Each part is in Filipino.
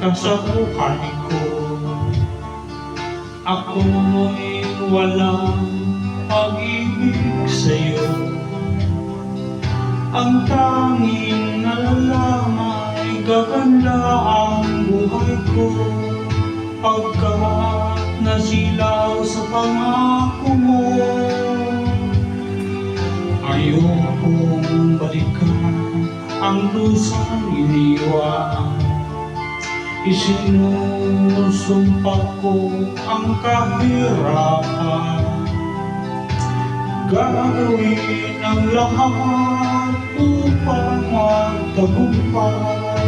ka sa buhay ko. Ako'y walang pag-ibig sa'yo. Ang tanging nalalamay gaganda ang buhay ko, pagkat nasilaw sa pangako mo. Ayokong balikan ang lusang iniwan. Isinusumpa ko ang kahirapan. Gagawin ang lahat upang magtagumpay,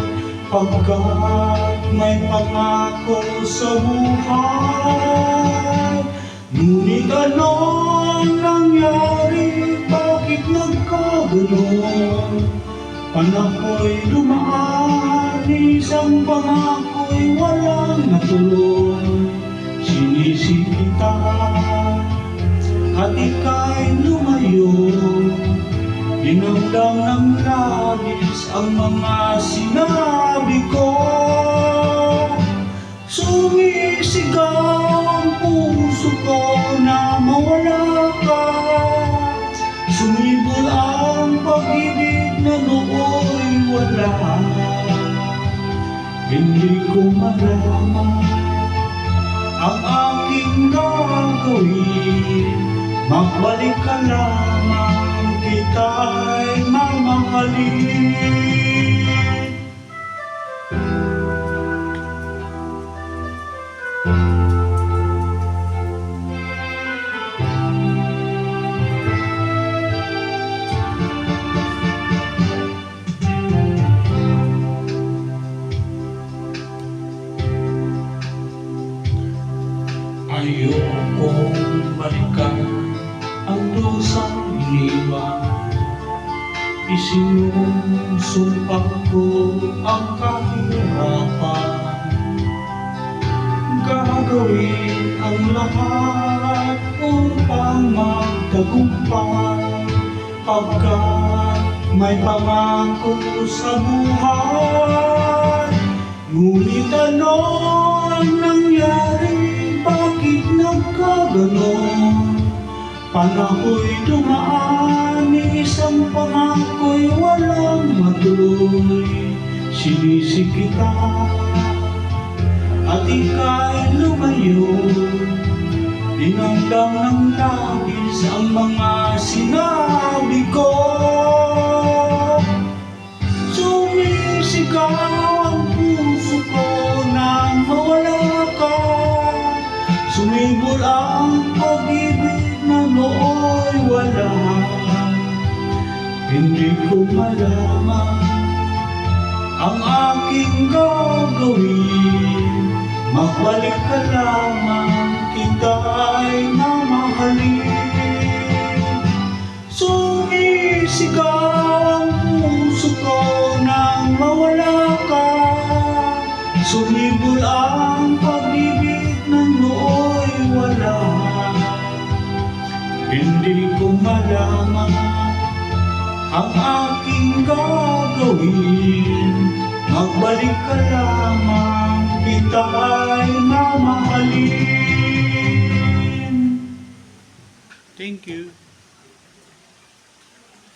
pagkat may pangako sa buhay. Ngunit anong nangyari? Bakit nagkaganon? Panako'y dumaan, isang pangako'y walang natulong. Sinisita at ika'y lumayo, dinamdam ng labis ang mga sinabi ko. Sumisigaw ang puso ko na mawala ka. Sumibol ang pag-ibig na nooy wala. Hindi ko malaman ang aking gagawin. Magbalik ka lamang, kita'y mamahalin. Ayokong balikan ang lusang iniwan. Isinusumpa ko ang kahirapan. Gagawin ang lahat upang magtagumpay, pagkat may pangako sa buhay. Ngunit ano ang nangyari? Bakit nagkaganon? Panako'y dumaan, isang pangako'y walang matuloy. Sinisikita at ika'y lumayo, dinamdam ng labis ang mga sinabi ko. Sumisigaw ang puso ko nang mawala ka. Sumibol ang pag-ibig na nooy wala. Hindi ko malaman ang aking gagawin. Magbalik ka lamang, kita'y mamahalin. Sumisigaw ang puso ko nang mawala ka. Sumibol ang pag-ibig na nooy wala. Hindi ko malaman ang aking gagawin. Magbalik ka lamang, kita'y mamahalin. Thank you.